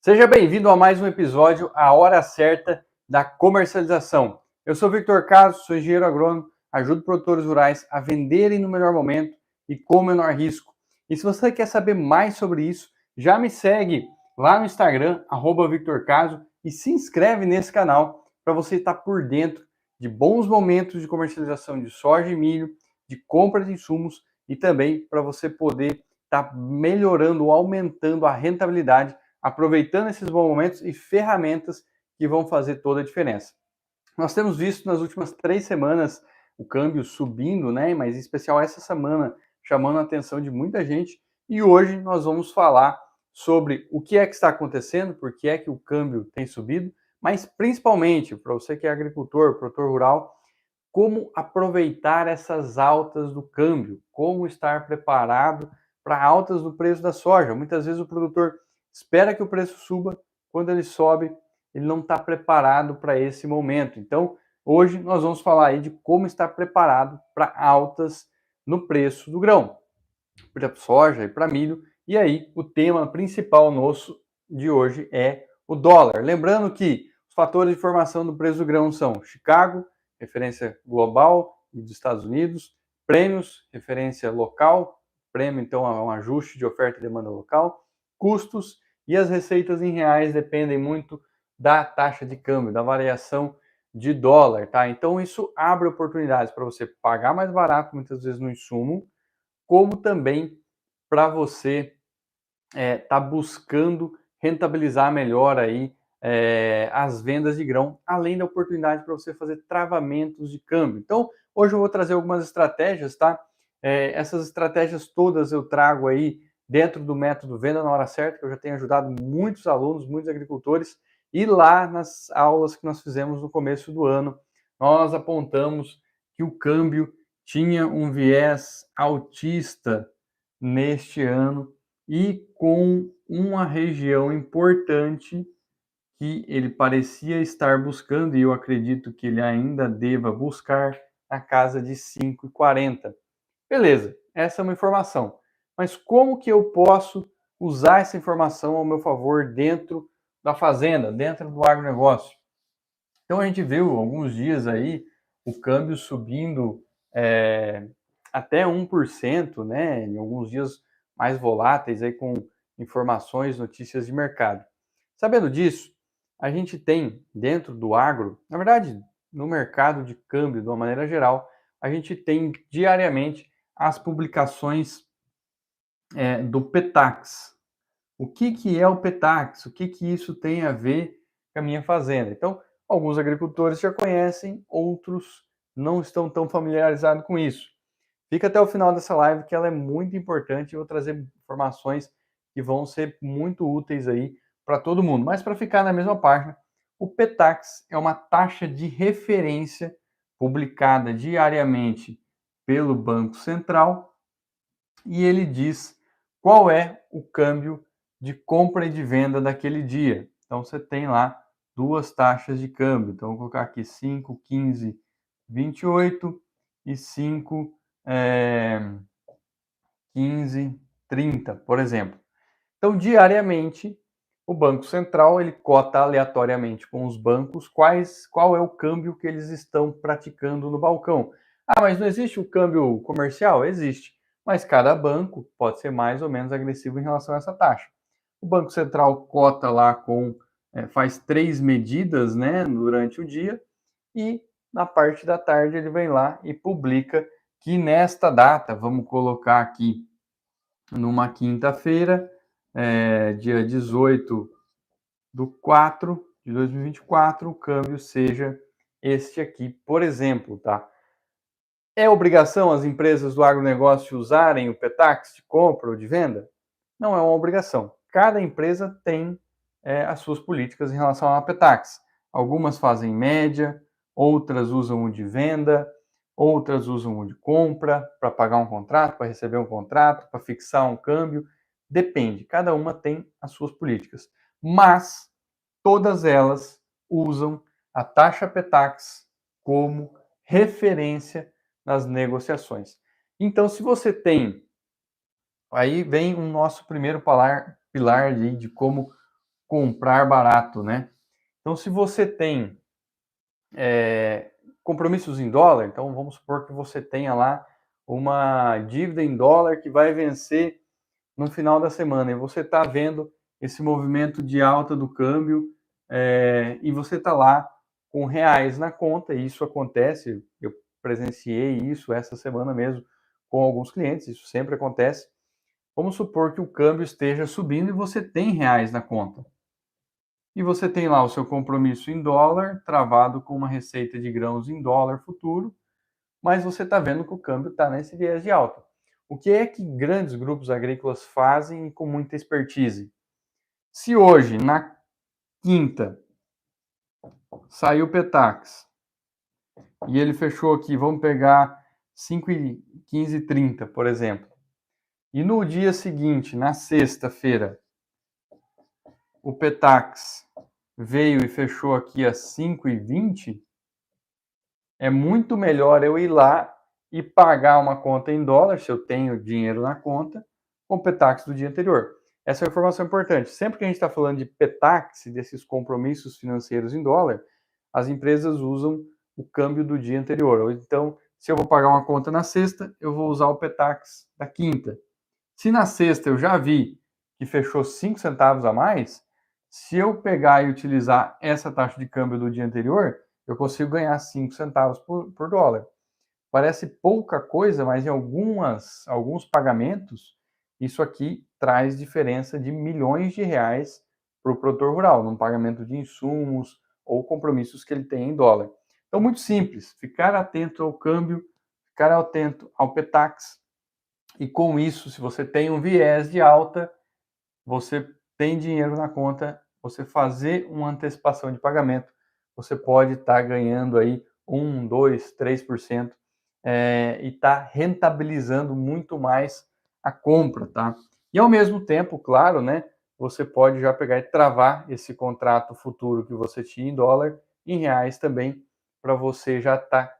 Seja bem-vindo a mais um episódio, A Hora Certa da Comercialização. Eu sou Victor Caso, sou engenheiro agrônomo, ajudo produtores rurais a venderem no melhor momento e com o menor risco. E se você quer saber mais sobre isso, já me segue lá no Instagram, @VictorCaso, e se inscreve nesse canal para você estar por dentro de bons momentos de comercialização de soja e milho, de compra de insumos e também para você poder estar melhorando, aumentando a rentabilidade, aproveitando esses bons momentos e ferramentas que vão fazer toda a diferença. Nós temos visto nas últimas 3 semanas o câmbio subindo, né? Mas em especial essa semana chamando a atenção de muita gente. E hoje nós vamos falar sobre o que é que está acontecendo, por que é que o câmbio tem subido, mas principalmente para você que é agricultor, produtor rural, como aproveitar essas altas do câmbio, como estar preparado para altas do preço da soja. Muitas vezes o produtor espera que o preço suba, quando ele sobe, ele não está preparado para esse momento. Então, hoje nós vamos falar aí de como estar preparado para altas no preço do grão, para soja e para milho. E aí, o tema principal nosso de hoje é o dólar. Lembrando que os fatores de formação do preço do grão são Chicago, referência global e dos Estados Unidos, prêmios, referência local, prêmio então é um ajuste de oferta e demanda local, custos e as receitas em reais dependem muito da taxa de câmbio, da variação de dólar, tá? Então isso abre oportunidades para você pagar mais barato muitas vezes no insumo, como também para você tá buscando rentabilizar melhor aí as vendas de grão, além da oportunidade para você fazer travamentos de câmbio. Então, hoje eu vou trazer algumas estratégias, tá? Essas estratégias todas eu trago aí dentro do método Venda na Hora Certa, que eu já tenho ajudado muitos alunos, muitos agricultores, e lá nas aulas que nós fizemos no começo do ano, nós apontamos que o câmbio tinha um viés altista neste ano e com uma região importante que ele parecia estar buscando, e eu acredito que ele ainda deva buscar, na casa de 5,40. Beleza, essa é uma informação. Mas como que eu posso usar essa informação ao meu favor dentro da fazenda, dentro do agronegócio? Então a gente viu alguns dias aí o câmbio subindo até 1%, né? Em alguns dias mais voláteis aí com informações, notícias de mercado. Sabendo disso, a gente tem dentro do agro, na verdade, no mercado de câmbio de uma maneira geral, a gente tem diariamente as publicações do Petax. O que é o Petax? O que isso tem a ver com a minha fazenda? Então, alguns agricultores já conhecem, outros não estão tão familiarizados com isso. Fica até o final dessa live que ela é muito importante e eu vou trazer informações que vão ser muito úteis aí para todo mundo. Mas para ficar na mesma página, o Petax é uma taxa de referência publicada diariamente pelo Banco Central e ele diz qual é o câmbio de compra e de venda daquele dia. Então você tem lá duas taxas de câmbio. Então vou colocar aqui 5, 15, 28 e 5, 15, 30, por exemplo. Então diariamente o Banco Central ele cota aleatoriamente com os bancos qual é o câmbio que eles estão praticando no balcão. Ah, mas não existe o câmbio comercial? Existe, mas cada banco pode ser mais ou menos agressivo em relação a essa taxa. O Banco Central cota lá faz 3 medidas, né, durante o dia, e na parte da tarde ele vem lá e publica que nesta data, vamos colocar aqui numa quinta-feira, dia 18 do 4 de 2024, o câmbio seja este aqui, por exemplo, tá? É obrigação as empresas do agronegócio usarem o Petax de compra ou de venda? Não é uma obrigação. Cada empresa tem as suas políticas em relação ao Petax. Algumas fazem média, outras usam o de venda, outras usam o de compra para pagar um contrato, para receber um contrato, para fixar um câmbio. Depende, cada uma tem as suas políticas. Mas todas elas usam a taxa Petax como referência nas negociações. Então, se você tem, aí vem o nosso primeiro pilar de como comprar barato, né? Então, se você tem compromissos em dólar, então vamos supor que você tenha lá uma dívida em dólar que vai vencer no final da semana e você está vendo esse movimento de alta do câmbio e você está lá com reais na conta, e isso acontece, eu presenciei isso essa semana mesmo com alguns clientes, isso sempre acontece. Vamos supor que o câmbio esteja subindo e você tem reais na conta. E você tem lá o seu compromisso em dólar, travado com uma receita de grãos em dólar futuro, mas você está vendo que o câmbio está nesse viés de alta. O que é que grandes grupos agrícolas fazem com muita expertise? Se hoje, na quinta, saiu o Petax e ele fechou aqui, vamos pegar 5h15h30, por exemplo, e no dia seguinte, na sexta-feira, o Petax veio e fechou aqui às 5h20, é muito melhor eu ir lá e pagar uma conta em dólar, se eu tenho dinheiro na conta, com o Petax do dia anterior. Essa é uma informação importante. Sempre que a gente está falando de Petax, desses compromissos financeiros em dólar, as empresas usam o câmbio do dia anterior. Ou então, se eu vou pagar uma conta na sexta, eu vou usar o Petax da quinta. Se na sexta eu já vi que fechou 5 centavos a mais, se eu pegar e utilizar essa taxa de câmbio do dia anterior, eu consigo ganhar 5 centavos por dólar. Parece pouca coisa, mas em alguns pagamentos, isso aqui traz diferença de milhões de reais para o produtor rural, num pagamento de insumos ou compromissos que ele tem em dólar. Então, muito simples, ficar atento ao câmbio, ficar atento ao Petax, e com isso, se você tem um viés de alta, você tem dinheiro na conta, você fazer uma antecipação de pagamento, você pode estar ganhando aí 1, 2, 3% e está rentabilizando muito mais a compra, tá? E ao mesmo tempo, claro, né, você pode já pegar e travar esse contrato futuro que você tinha em dólar em reais também, para você já estar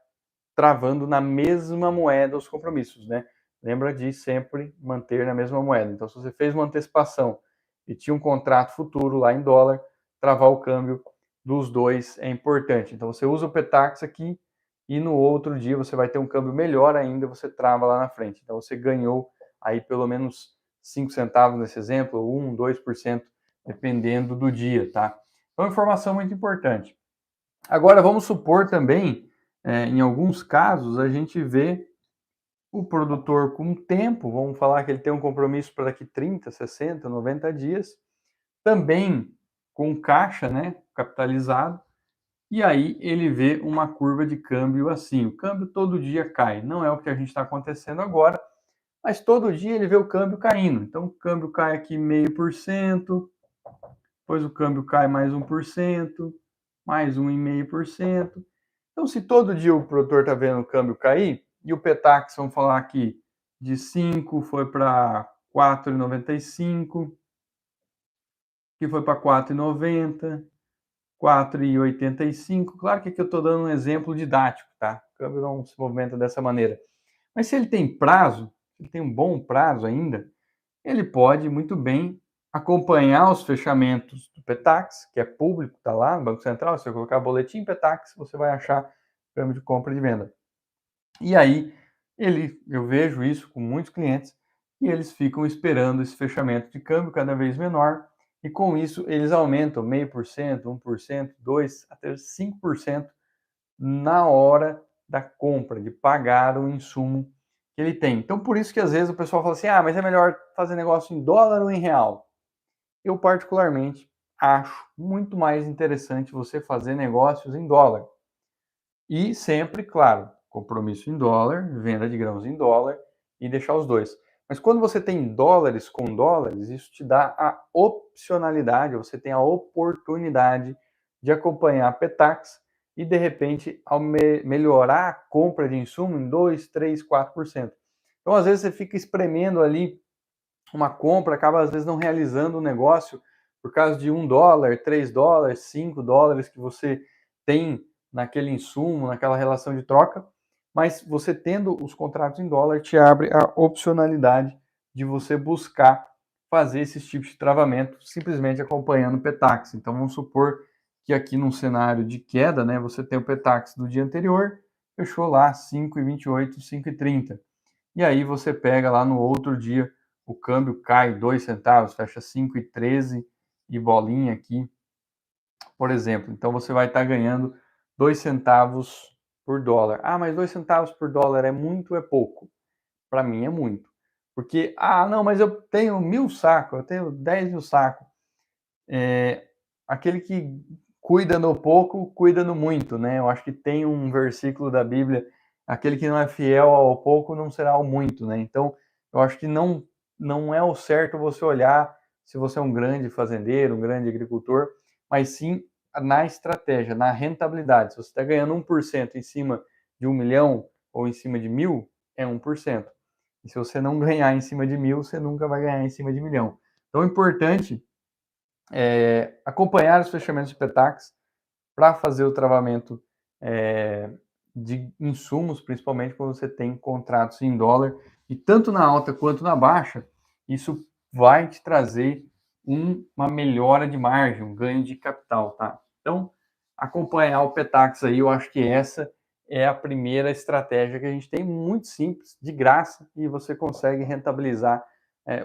travando na mesma moeda os compromissos, né? Lembra de sempre manter na mesma moeda. Então, se você fez uma antecipação e tinha um contrato futuro lá em dólar, travar o câmbio dos dois é importante. Então, você usa o Petax aqui e no outro dia você vai ter um câmbio melhor ainda, você trava lá na frente. Então, você ganhou aí pelo menos 5 centavos nesse exemplo, 1, 2%, dependendo do dia, tá? Então, informação muito importante. Agora, vamos supor também, em alguns casos, a gente vê o produtor com tempo, vamos falar que ele tem um compromisso para daqui 30, 60, 90 dias, também com caixa, né, capitalizado, e aí ele vê uma curva de câmbio assim, o câmbio todo dia cai, não é o que a gente está acontecendo agora, mas todo dia ele vê o câmbio caindo, então o câmbio cai aqui 0,5%, depois o câmbio cai mais 1%, mais 1,5%. Então, se todo dia o produtor está vendo o câmbio cair, e o Petax, vamos falar aqui, de 5 foi para 4,95, que foi para 4,90, 4,85. Claro que aqui eu estou dando um exemplo didático, tá? O câmbio não se movimenta dessa maneira. Mas se ele tem prazo, se ele tem um bom prazo ainda, ele pode muito bem acompanhar os fechamentos do Petax, que é público, está lá no Banco Central. Se você colocar boletim Petax, você vai achar câmbio de compra e de venda. E aí, eu vejo isso com muitos clientes, e eles ficam esperando esse fechamento de câmbio cada vez menor, e com isso eles aumentam 0,5%, 1%, 2%, até 5% na hora da compra, de pagar o insumo que ele tem. Então, por isso que às vezes o pessoal fala assim, mas é melhor fazer negócio em dólar ou em real? Eu, particularmente, acho muito mais interessante você fazer negócios em dólar. E sempre, claro, compromisso em dólar, venda de grãos em dólar e deixar os dois. Mas quando você tem dólares com dólares, isso te dá a opcionalidade, você tem a oportunidade de acompanhar a Petax e, de repente, melhorar a compra de insumo em 2, 3, 4%. Então, às vezes, você fica espremendo ali uma compra, acaba, às vezes, não realizando o negócio por causa de $1, $3, $5 que você tem naquele insumo, naquela relação de troca, mas você tendo os contratos em dólar te abre a opcionalidade de você buscar fazer esses tipos de travamento simplesmente acompanhando o Petax. Então vamos supor que aqui num cenário de queda, né, você tem o Petax do dia anterior, fechou lá 5,28, 5,30. E aí você pega lá no outro dia, o câmbio cai 2 centavos, fecha 5,13 e bolinha aqui, por exemplo. Então você vai estar ganhando 2 centavos por dólar. Ah, mas 2 centavos por dólar é muito ou é pouco? Para mim é muito. Porque, não, mas eu tenho 1.000 sacos, eu tenho 10.000 sacos. Aquele que cuida no pouco, cuida no muito, né? Eu acho que tem um versículo da Bíblia, aquele que não é fiel ao pouco não será ao muito, né? Então, eu acho que não é o certo você olhar se você é um grande fazendeiro, um grande agricultor, mas sim na estratégia, na rentabilidade. Se você está ganhando 1% em cima de 1 milhão ou em cima de 1.000, é 1%. E se você não ganhar em cima de 1.000, você nunca vai ganhar em cima de 1 milhão. Então, é importante acompanhar os fechamentos de Petax para fazer o travamento de insumos, principalmente quando você tem contratos em dólar, e tanto na alta quanto na baixa, isso vai te trazer uma melhora de margem, um ganho de capital, tá? Então, acompanhar o Petax aí, eu acho que essa é a primeira estratégia que a gente tem, muito simples, de graça, e você consegue rentabilizar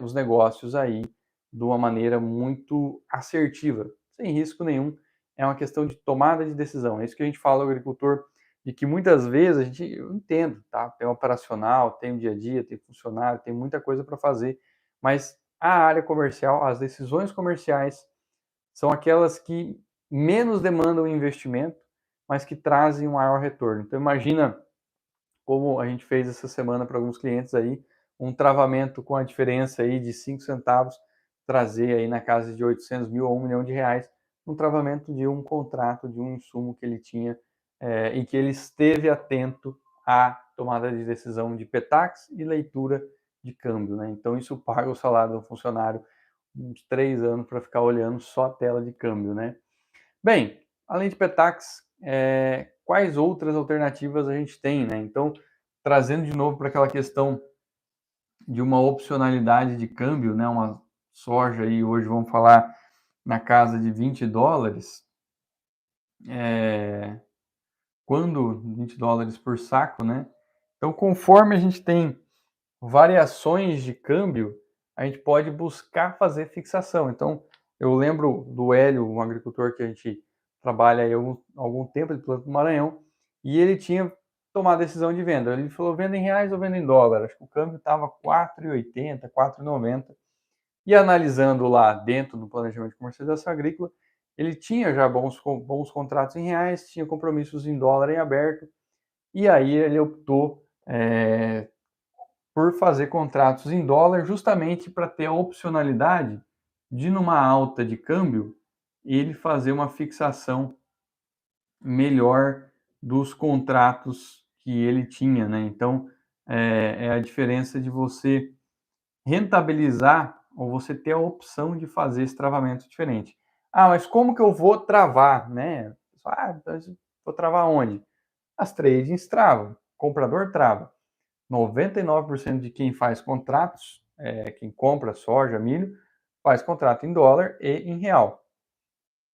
os negócios aí de uma maneira muito assertiva, sem risco nenhum. É uma questão de tomada de decisão. É isso que a gente fala ao agricultor, de que muitas vezes eu entendo, tá? Tem operacional, tem o dia a dia, tem funcionário, tem muita coisa para fazer, mas a área comercial, as decisões comerciais são aquelas que menos demandam investimento, mas que trazem um maior retorno. Então imagina como a gente fez essa semana para alguns clientes aí, um travamento com a diferença aí de 5 centavos, trazer aí na casa de 800 mil a 1 milhão de reais, um travamento de um contrato, de um insumo que ele tinha e que ele esteve atento à tomada de decisão de Petax e leitura de câmbio, né? Então isso paga o salário do funcionário uns 3 anos para ficar olhando só a tela de câmbio, né? Bem, além de Petax, quais outras alternativas a gente tem, né? Então, trazendo de novo para aquela questão de uma opcionalidade de câmbio, né? Uma soja aí, hoje vamos falar na casa de 20 dólares, quando 20 dólares por saco, né? Então, conforme a gente tem variações de câmbio, a gente pode buscar fazer fixação. Então, eu lembro do Hélio, um agricultor que a gente trabalha aí há algum tempo, ele plantou no Maranhão, e ele tinha tomado a decisão de venda. Ele falou, venda em reais ou venda em dólar? Acho que o câmbio estava 4,80, 4,90. E analisando lá dentro do planejamento de comercialização agrícola, ele tinha já bons contratos em reais, tinha compromissos em dólar em aberto, e aí ele optou por fazer contratos em dólar justamente para ter a opcionalidade de, numa alta de câmbio, ele fazer uma fixação melhor dos contratos que ele tinha, né? Então, é a diferença de você rentabilizar ou você ter a opção de fazer esse travamento diferente. Mas como que eu vou travar, né? Vou travar onde? As tradings travam, o comprador trava. 99% de quem faz contratos, quem compra soja, milho, faz contrato em dólar e em real.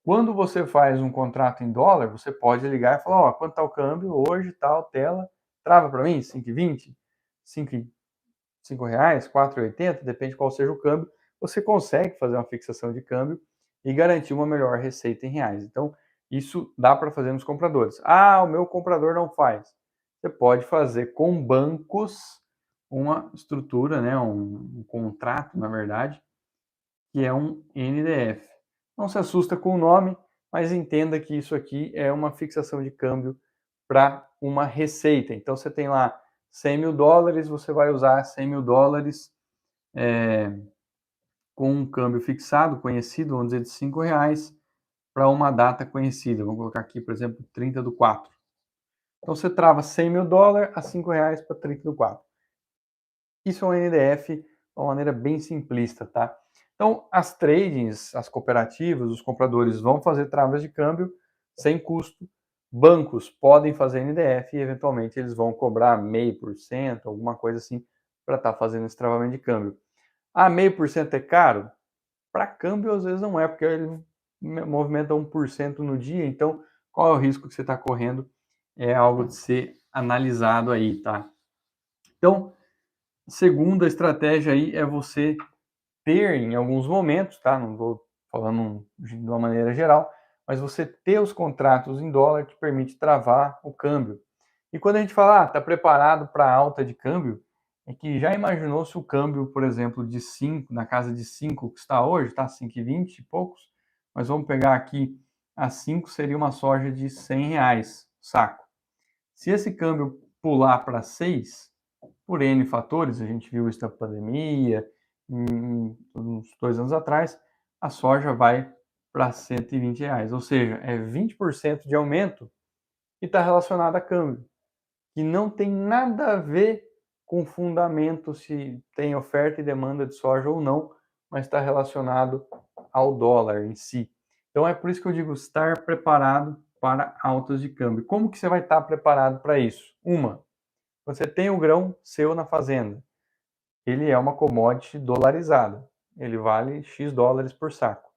Quando você faz um contrato em dólar, você pode ligar e falar, quanto está o câmbio hoje, tal, tela, trava para mim, 5,20, 5 reais, 4,80, depende qual seja o câmbio, você consegue fazer uma fixação de câmbio e garantir uma melhor receita em reais. Então, isso dá para fazer nos compradores. O meu comprador não faz. Você pode fazer com bancos uma estrutura, né, um contrato, na verdade, que é um NDF. Não se assusta com o nome, mas entenda que isso aqui é uma fixação de câmbio para uma receita. Então, você tem lá 100 mil dólares, você vai usar 100 mil dólares com um câmbio fixado, conhecido, vamos dizer, de 5 reais, para uma data conhecida. Vamos colocar aqui, por exemplo, 30/4. Então, você trava 100 mil dólares a 5 reais para 30/4. Isso é um NDF de uma maneira bem simplista, tá? Então, as tradings, as cooperativas, os compradores vão fazer travas de câmbio sem custo. Bancos podem fazer NDF e, eventualmente, eles vão cobrar 0,5%, alguma coisa assim, para estar fazendo esse travamento de câmbio. Ah, 0,5% é caro? Para câmbio, às vezes não é, porque ele movimenta 1% no dia, então qual é o risco que você está correndo? É algo de ser analisado aí, tá? Então, segunda estratégia aí é você ter em alguns momentos, tá? Não vou falando de uma maneira geral, mas você ter os contratos em dólar te permite travar o câmbio. E quando a gente fala, está preparado para alta de câmbio, é que já imaginou se o câmbio, por exemplo, de 5, na casa de 5 que está hoje, tá 5,20 e poucos, mas vamos pegar aqui a 5 seria uma soja de R$ 100 saco. Se esse câmbio pular para 6, por N fatores, a gente viu isso na pandemia, uns 2 anos atrás, a soja vai para R$ 120, ou seja, é 20% de aumento e está relacionado a câmbio, que não tem nada a ver com fundamento se tem oferta e demanda de soja ou não, mas está relacionado ao dólar em si. Então é por isso que eu digo estar preparado para altas de câmbio. Como que você vai estar preparado para isso? Você tem o grão seu na fazenda. Ele é uma commodity dolarizada. Ele vale X dólares por saco.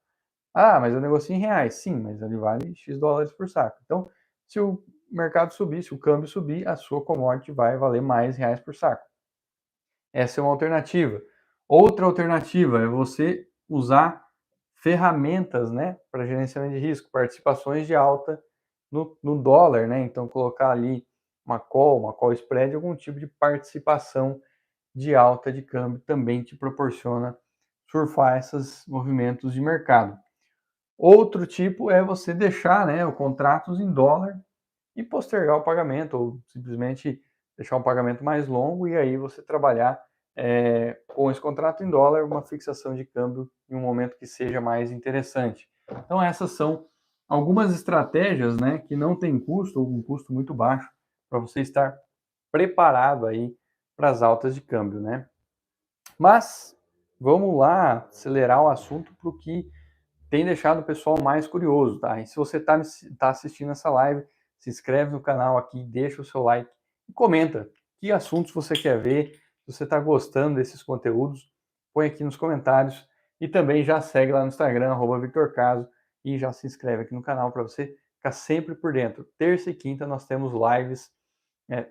Ah, mas eu negocio em reais. Sim, mas ele vale X dólares por saco. Então, se o mercado subir, se o câmbio subir, a sua commodity vai valer mais reais por saco. Essa é uma alternativa. Outra alternativa é você usar ferramentas, né, para gerenciamento de risco, participações de alta no dólar, né? Então, colocar ali uma call spread, algum tipo de participação de alta de câmbio também te proporciona surfar esses movimentos de mercado. Outro tipo é você deixar, né, os contratos em dólar e postergar o pagamento, ou simplesmente deixar um pagamento mais longo e aí você trabalhar com esse contrato em dólar, uma fixação de câmbio em um momento que seja mais interessante. Então essas são algumas estratégias, né, que não tem custo ou um custo muito baixo para você estar preparado aí para as altas de câmbio, né? Mas vamos lá acelerar o assunto para o que tem deixado o pessoal mais curioso, tá? E se você tá assistindo essa live, se inscreve no canal aqui, deixa o seu like e comenta que assuntos você quer ver, se você está gostando desses conteúdos, põe aqui nos comentários e também já segue lá no Instagram, @VictorCaso, e já se inscreve aqui no canal para você ficar sempre por dentro. Terça e quinta nós temos lives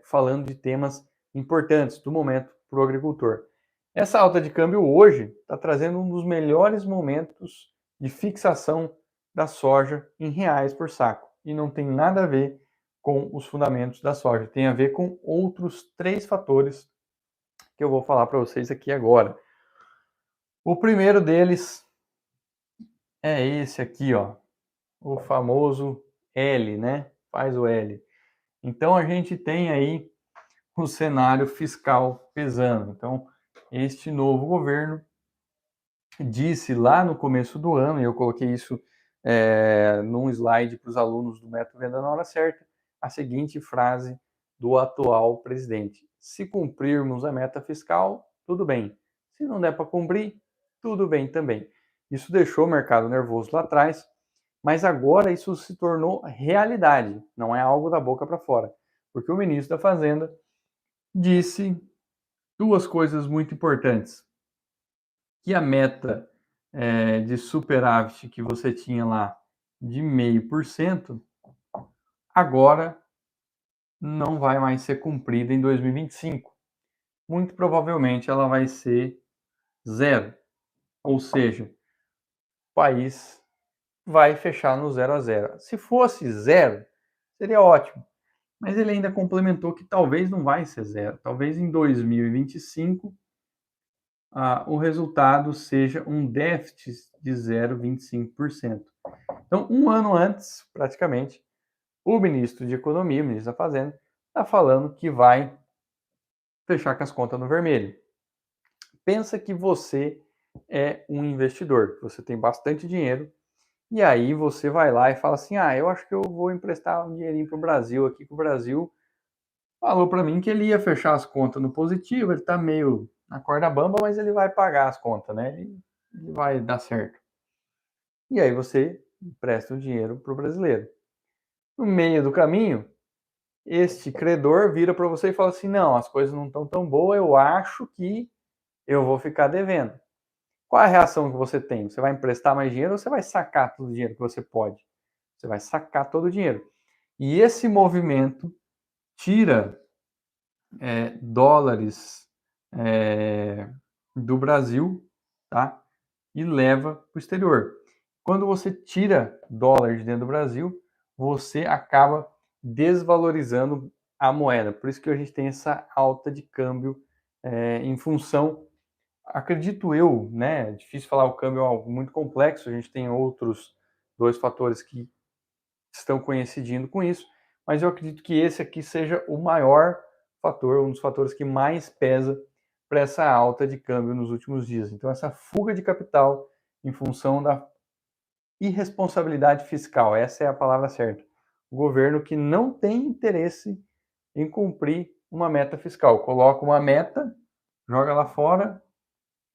falando de temas importantes do momento para o agricultor. Essa alta de câmbio hoje está trazendo um dos melhores momentos de fixação da soja em reais por saco. E não tem nada a ver com os fundamentos da soja, tem a ver com outros 3 fatores que eu vou falar para vocês aqui agora. O primeiro deles é esse aqui, ó, o famoso L, né? Faz o L. Então a gente tem aí o cenário fiscal pesando. Então, este novo governo disse lá no começo do ano, e eu coloquei isso num slide para os alunos do Método Venda na Hora Certa, a seguinte frase do atual presidente: se cumprirmos a meta fiscal, tudo bem. Se não der para cumprir, tudo bem também. Isso deixou o mercado nervoso lá atrás, mas agora isso se tornou realidade, não é algo da boca para fora, porque o ministro da Fazenda disse 2 coisas muito importantes: que a meta de superávit que você tinha lá de 0,5%, agora não vai mais ser cumprida em 2025. Muito provavelmente ela vai ser zero, ou seja, o país vai fechar no 0 a 0. Se fosse zero, seria ótimo, mas ele ainda complementou que talvez não vai ser zero, talvez em 2025 o resultado seja um déficit de 0,25%. Então, um ano antes, praticamente, o ministro de Economia, o ministro da Fazenda, está falando que vai fechar com as contas no vermelho. Pensa que você é um investidor, que você tem bastante dinheiro, e aí você vai lá e fala assim: eu acho que eu vou emprestar um dinheirinho para o Brasil aqui, que o Brasil falou para mim que ele ia fechar as contas no positivo, ele está meio na corda bamba, mas ele vai pagar as contas, né? Ele vai dar certo. E aí você empresta o dinheiro para o brasileiro. No meio do caminho, este credor vira para você e fala assim: não, as coisas não estão tão boas, eu acho que eu vou ficar devendo. qual é a reação que você tem? Você vai emprestar mais dinheiro ou você vai sacar todo o dinheiro que você pode? Você vai sacar todo o dinheiro. E esse movimento tira dólares do Brasil, tá? E leva para o exterior. Quando você tira dólar de dentro do Brasil, você acaba desvalorizando a moeda. Por isso que a gente tem essa alta de câmbio em função, acredito eu, né? É difícil falar, o câmbio é algo muito complexo, a gente tem outros dois fatores que estão coincidindo com isso, mas eu acredito que esse aqui seja o maior fator, um dos fatores que mais pesa para essa alta de câmbio nos últimos dias. Então, essa fuga de capital em função da irresponsabilidade fiscal, essa é a palavra certa. O governo que não tem interesse em cumprir uma meta fiscal, coloca uma meta, joga lá fora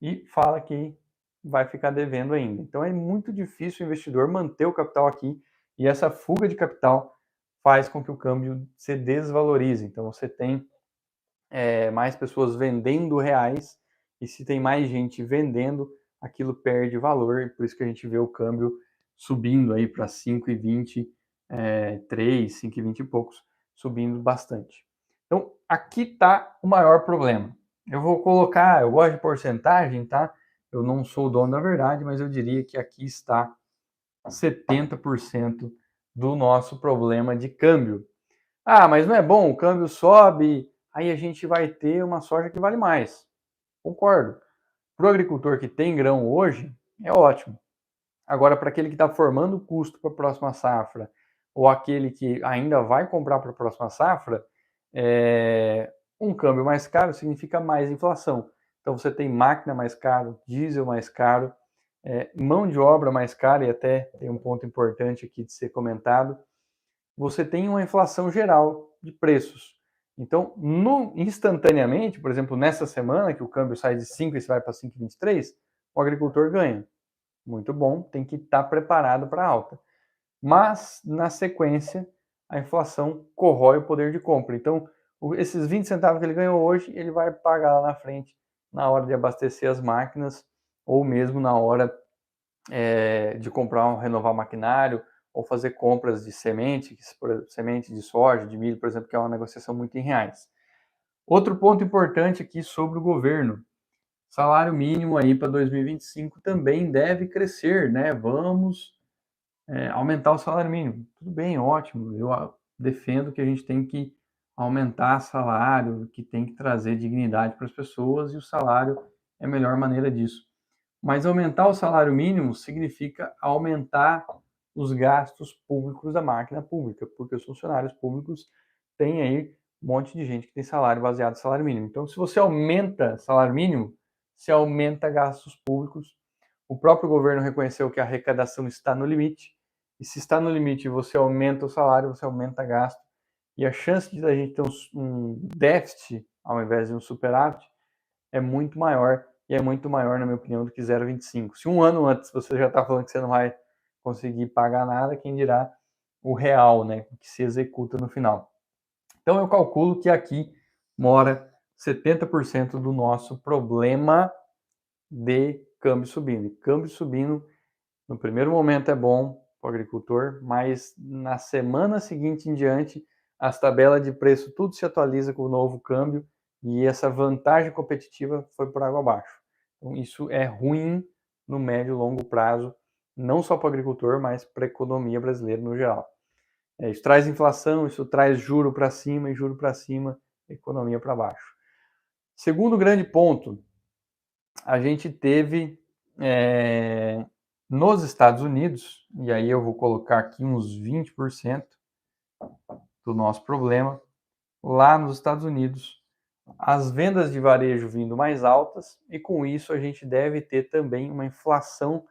e fala que vai ficar devendo ainda. Então é muito difícil o investidor manter o capital aqui e essa fuga de capital faz com que o câmbio se desvalorize. Então você tem mais pessoas vendendo reais e se tem mais gente vendendo, aquilo perde valor. Por isso que a gente vê o câmbio subindo aí para 5,20, 3, 5,20 e poucos, subindo bastante. Então aqui está o maior problema. Eu vou colocar, eu gosto de porcentagem, tá? Eu não sou o dono da verdade, mas eu diria que aqui está 70% do nosso problema de câmbio. Ah, mas não é bom, o câmbio sobe, aí a gente vai ter uma soja que vale mais. Concordo. Para o agricultor que tem grão hoje, é ótimo. Agora, para aquele que está formando custo para a próxima safra, ou aquele que ainda vai comprar para a próxima safra, um câmbio mais caro significa mais inflação. Então você tem máquina mais caro, diesel mais caro, mão de obra mais cara, e até tem um ponto importante aqui de ser comentado, você tem uma inflação geral de preços. Então, instantaneamente, por exemplo, nessa semana que o câmbio sai de 5 e vai para 5,23, o agricultor ganha. Muito bom, tem que estar preparado para a alta. Mas, na sequência, a inflação corrói o poder de compra. Então, esses 20 centavos que ele ganhou hoje, ele vai pagar lá na frente, na hora de abastecer as máquinas, ou mesmo na hora de comprar, renovar o maquinário, ou fazer compras de semente de soja, de milho, por exemplo, que é uma negociação muito em reais. Outro ponto importante aqui sobre o governo. Salário mínimo aí para 2025 também deve crescer, né? Vamos aumentar o salário mínimo. Tudo bem, ótimo. Eu defendo que a gente tem que aumentar salário, que tem que trazer dignidade para as pessoas e o salário é a melhor maneira disso. Mas aumentar o salário mínimo significa aumentar os gastos públicos da máquina pública, porque os funcionários públicos têm aí um monte de gente que tem salário baseado no salário mínimo. Então, se você aumenta salário mínimo, você aumenta gastos públicos. O próprio governo reconheceu que a arrecadação está no limite, e se está no limite e você aumenta o salário, você aumenta gasto, e a chance de a gente ter um déficit ao invés de um superávit é muito maior, e é muito maior, na minha opinião, do que 0,25. Se um ano antes você já está falando que você não vai conseguir pagar nada, quem dirá o real, né, que se executa no final. Então eu calculo que aqui mora 70% do nosso problema de câmbio subindo. E câmbio subindo, no primeiro momento é bom para o agricultor, mas na semana seguinte em diante, as tabelas de preço tudo se atualiza com o novo câmbio e essa vantagem competitiva foi por água abaixo. Então, isso é ruim no médio e longo prazo, não só para o agricultor, mas para a economia brasileira no geral. Isso traz inflação, isso traz juro para cima e juro para cima, economia para baixo. Segundo grande ponto, a gente teve nos Estados Unidos, e aí eu vou colocar aqui uns 20% do nosso problema, lá nos Estados Unidos, as vendas de varejo vindo mais altas, e com isso a gente deve ter também uma inflação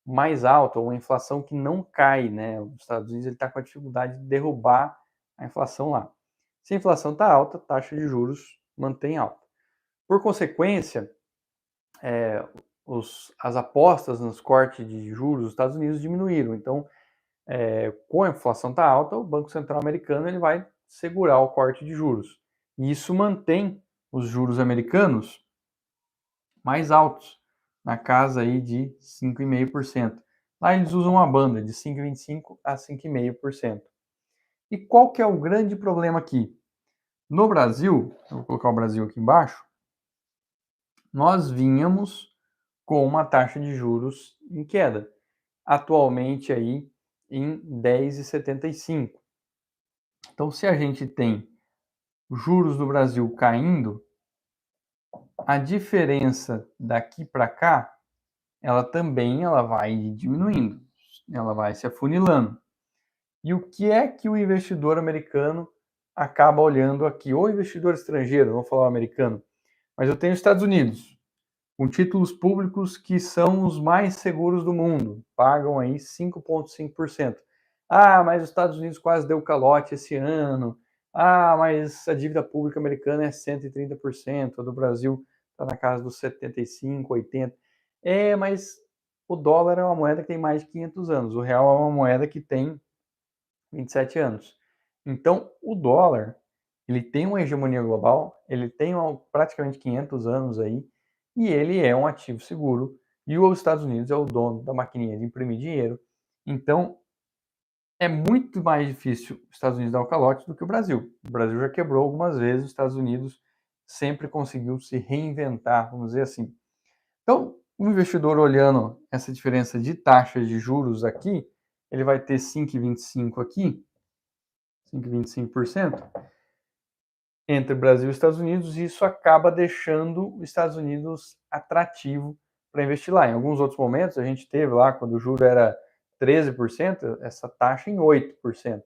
mais alta, uma inflação que não cai, né? Os Estados Unidos está com a dificuldade de derrubar a inflação lá. Se a inflação está alta, a taxa de juros mantém alta. Por consequência, as apostas nos cortes de juros dos Estados Unidos diminuíram. Então, com a inflação está alta, o Banco Central americano ele vai segurar o corte de juros. E isso mantém os juros americanos mais altos. na casa aí de 5,5%. Lá eles usam uma banda de 5,25% a 5,5%. E qual que é o grande problema aqui? No Brasil, eu vou colocar o Brasil aqui embaixo, nós vínhamos com uma taxa de juros em queda, atualmente aí em 10,75. Então, se a gente tem juros do Brasil caindo, a diferença daqui para cá, ela vai diminuindo, ela vai se afunilando. E o que é que o investidor americano acaba olhando aqui? Ou investidor estrangeiro, não vou falar o americano, mas eu tenho os Estados Unidos, com títulos públicos que são os mais seguros do mundo, pagam aí 5,5%. Ah, mas os Estados Unidos quase deu calote esse ano. Ah, mas a dívida pública americana é 130%, a do Brasil está na casa dos 75, 80. É, mas o dólar é uma moeda que tem mais de 500 anos, o real é uma moeda que tem 27 anos. Então, o dólar, ele tem uma hegemonia global, ele tem praticamente 500 anos aí, e ele é um ativo seguro, e os Estados Unidos é o dono da maquininha de imprimir dinheiro. Então, é muito mais difícil os Estados Unidos dar o calote do que o Brasil. O Brasil já quebrou algumas vezes, os Estados Unidos sempre conseguiu se reinventar, vamos dizer assim. Então, o investidor olhando essa diferença de taxa de juros aqui, ele vai ter 5,25 aqui, 5,25% entre Brasil e Estados Unidos, e isso acaba deixando os Estados Unidos atrativo para investir lá. Em alguns outros momentos, a gente teve lá, quando o juro era 13%, essa taxa em 8%,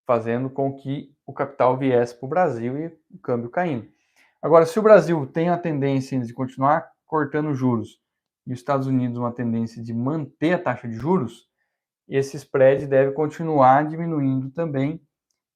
fazendo com que o capital viesse para o Brasil e o câmbio caindo. Agora, se o Brasil tem a tendência de continuar cortando juros e os Estados Unidos uma tendência de manter a taxa de juros, esse spread deve continuar diminuindo também,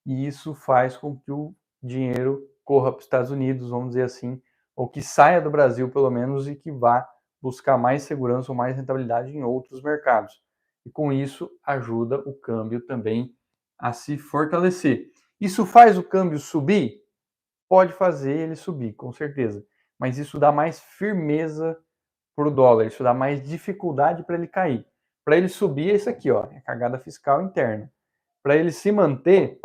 e isso faz com que o dinheiro corra para os Estados Unidos, vamos dizer assim, ou que saia do Brasil, pelo menos, e que vá buscar mais segurança ou mais rentabilidade em outros mercados. E com isso, ajuda o câmbio também a se fortalecer. Isso faz o câmbio subir? Pode fazer ele subir, com certeza. Mas isso dá mais firmeza para o dólar, isso dá mais dificuldade para ele cair. Para ele subir é isso aqui, ó, é a cagada fiscal interna. Para ele se manter,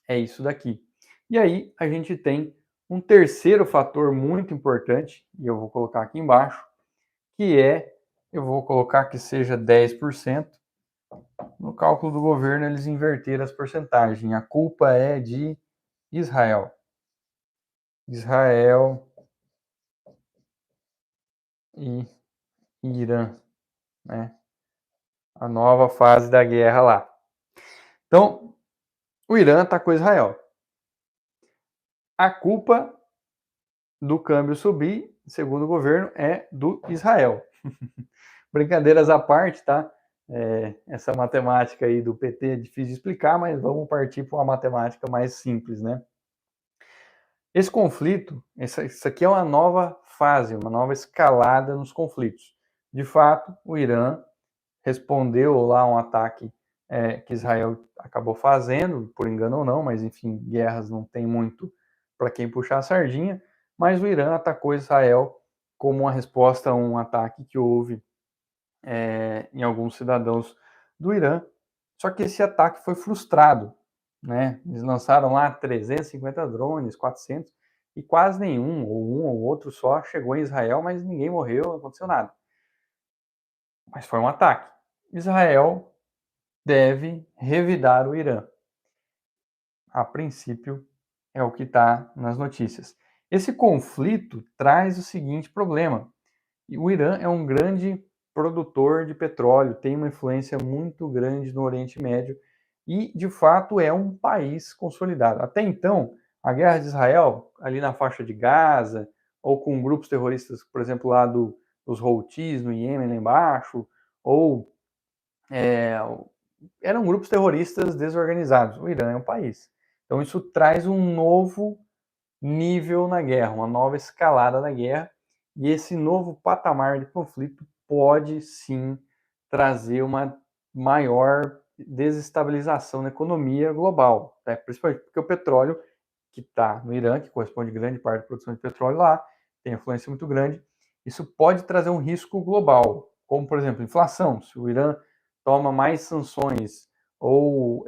é isso daqui. E aí a gente tem um terceiro fator muito importante, e eu vou colocar aqui embaixo, que é, eu vou colocar que seja 10%. No cálculo do governo, eles inverteram as porcentagens. A culpa é de Israel. Israel e Irã, né? A nova fase da guerra lá. Então, o Irã está com Israel. A culpa do câmbio subir, segundo o governo, é do Israel. Brincadeiras à parte, tá? Essa matemática aí do PT é difícil de explicar, mas vamos partir para uma matemática mais simples, né? Esse conflito, isso aqui é uma nova fase, uma nova escalada nos conflitos. De fato, o Irã respondeu lá a um ataque que Israel acabou fazendo, por engano ou não, mas enfim, guerras não tem muito para quem puxar a sardinha, mas o Irã atacou Israel como uma resposta a um ataque que houve em alguns cidadãos do Irã, só que esse ataque foi frustrado, né? Eles lançaram lá 350 drones, 400, e quase nenhum, ou um ou outro só, chegou em Israel, mas ninguém morreu, não aconteceu nada. Mas foi um ataque. Israel deve revidar o Irã. A princípio, é o que está nas notícias. Esse conflito traz o seguinte problema: o Irã é um grande produtor de petróleo, tem uma influência muito grande no Oriente Médio e, de fato, é um país consolidado. Até então, a guerra de Israel, ali na faixa de Gaza, ou com grupos terroristas, por exemplo, lá dos Houthis no Iêmen, lá embaixo, ou eram grupos terroristas desorganizados. O Irã é um país. Então, isso traz um novo nível na guerra, uma nova escalada na guerra, e esse novo patamar de conflito pode sim trazer uma maior desestabilização na economia global, né? Principalmente porque o petróleo que está no Irã, que corresponde a grande parte da produção de petróleo lá, tem influência muito grande, isso pode trazer um risco global, como, por exemplo, inflação. Se o Irã toma mais sanções ou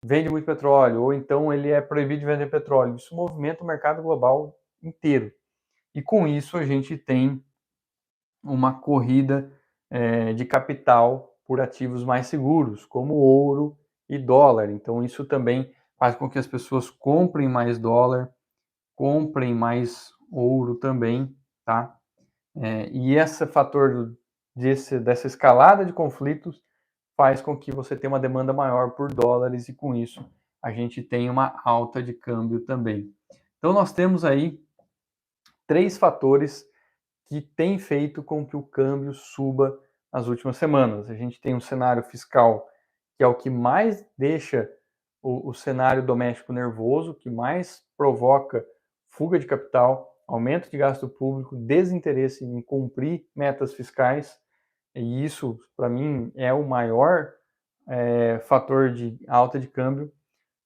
vende muito petróleo, ou então ele é proibido de vender petróleo, isso movimenta o mercado global inteiro. E com isso a gente tem uma corrida de capital por ativos mais seguros, como ouro e dólar. Então isso também faz com que as pessoas comprem mais dólar, comprem mais ouro também, tá? E esse fator dessa escalada de conflitos faz com que você tenha uma demanda maior por dólares e com isso a gente tem uma alta de câmbio também. Então nós temos aí 3 fatores que têm feito com que o câmbio suba nas últimas semanas. A gente tem um cenário fiscal que é o que mais deixa o cenário doméstico nervoso, que mais provoca fuga de capital, aumento de gasto público, desinteresse em cumprir metas fiscais, e isso, para mim, é o maior fator de alta de câmbio.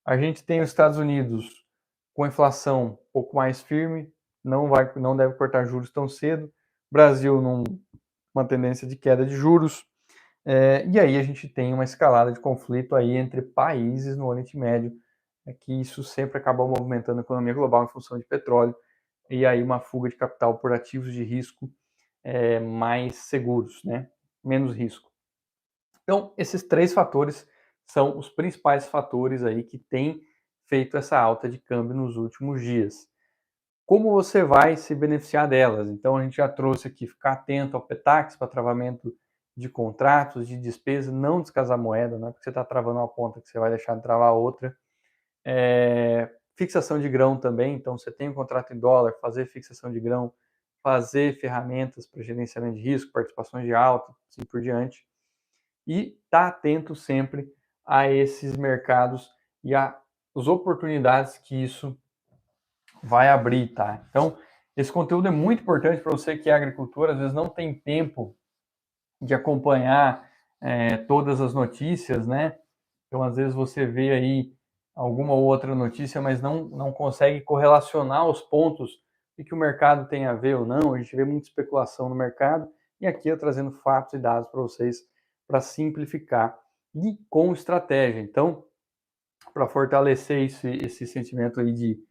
A gente tem os Estados Unidos com a inflação um pouco mais firme, não deve cortar juros tão cedo. Brasil numa tendência de queda de juros. E aí a gente tem uma escalada de conflito aí entre países no Oriente Médio, que isso sempre acaba movimentando a economia global em função de petróleo, e aí uma fuga de capital por ativos de risco mais seguros, né? Menos risco. Então, esses 3 fatores são os principais fatores aí que têm feito essa alta de câmbio nos últimos dias. Como você vai se beneficiar delas? Então, a gente já trouxe aqui, ficar atento ao PETAX para travamento de contratos, de despesa, não descasar moeda, não é porque você está travando uma ponta que você vai deixar de travar outra. Fixação de grão também, então você tem um contrato em dólar, fazer fixação de grão, fazer ferramentas para gerenciamento de risco, participações de alta, assim por diante. E estar atento sempre a esses mercados e as oportunidades que isso vai abrir, tá? Então, esse conteúdo é muito importante para você que é agricultor, às vezes não tem tempo de acompanhar todas as notícias, né? Então, às vezes você vê aí alguma outra notícia, mas não consegue correlacionar os pontos e que o mercado tem a ver ou não. A gente vê muita especulação no mercado e aqui eu trazendo fatos e dados para vocês para simplificar e com estratégia. Então, para fortalecer esse sentimento aí de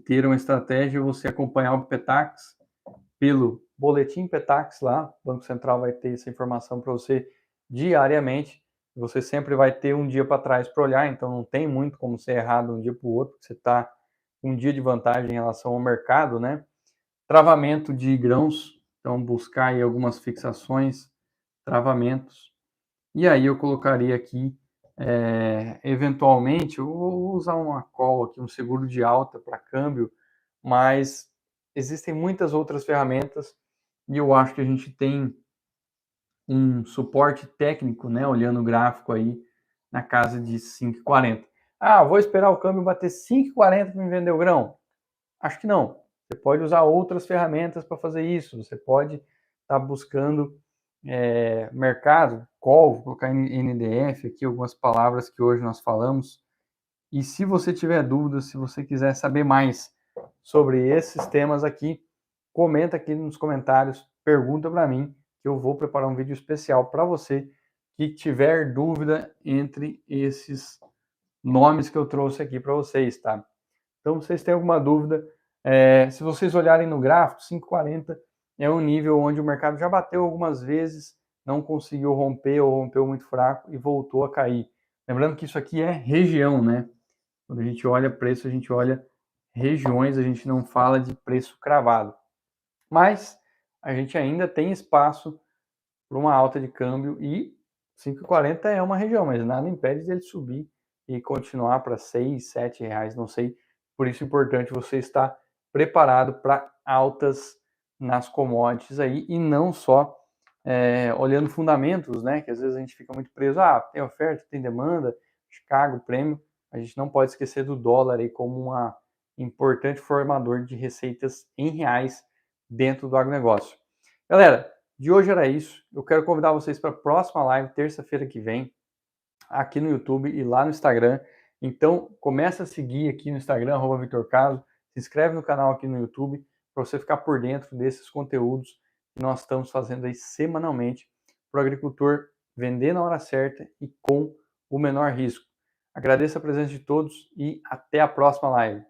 ter uma estratégia, você acompanhar o PETAX pelo boletim PETAX lá, o Banco Central vai ter essa informação para você diariamente, você sempre vai ter um dia para trás para olhar, então não tem muito como ser errado um dia para o outro, você está um dia de vantagem em relação ao mercado, né? Travamento de grãos, então buscar aí algumas fixações, travamentos, e aí eu colocaria aqui, eventualmente, eu vou usar uma call aqui, um seguro de alta para câmbio, mas existem muitas outras ferramentas e eu acho que a gente tem um suporte técnico, né, olhando o gráfico aí, na casa de 5,40. Ah, vou esperar o câmbio bater 5,40 para me vender o grão? Acho que não. Você pode usar outras ferramentas para fazer isso. Você pode estar buscando mercado, call, vou colocar NDF aqui, algumas palavras que hoje nós falamos. E se você tiver dúvidas, se você quiser saber mais sobre esses temas aqui, comenta aqui nos comentários, pergunta para mim, que eu vou preparar um vídeo especial para você que tiver dúvida entre esses nomes que eu trouxe aqui para vocês, tá? Então, se vocês têm alguma dúvida, se vocês olharem no gráfico, 5,40 é um nível onde o mercado já bateu algumas vezes, não conseguiu romper ou rompeu muito fraco e voltou a cair. Lembrando que isso aqui é região, né? Quando a gente olha preço, a gente olha regiões, a gente não fala de preço cravado. Mas a gente ainda tem espaço para uma alta de câmbio e 5,40 é uma região, mas nada impede dele subir e continuar para 6, 7 reais, não sei. Por isso é importante você estar preparado para altas nas commodities aí e não só olhando fundamentos, né? Que às vezes a gente fica muito preso, tem oferta, tem demanda, Chicago, prêmio. A gente não pode esquecer do dólar aí como um importante formador de receitas em reais dentro do agronegócio. Galera, de hoje era isso. Eu quero convidar vocês para a próxima live, terça-feira que vem, aqui no YouTube e lá no Instagram. Então, começa a seguir aqui no Instagram, @VictorCaso, se inscreve no canal aqui no YouTube, para você ficar por dentro desses conteúdos que nós estamos fazendo aí semanalmente para o agricultor vender na hora certa e com o menor risco. Agradeço a presença de todos e até a próxima live.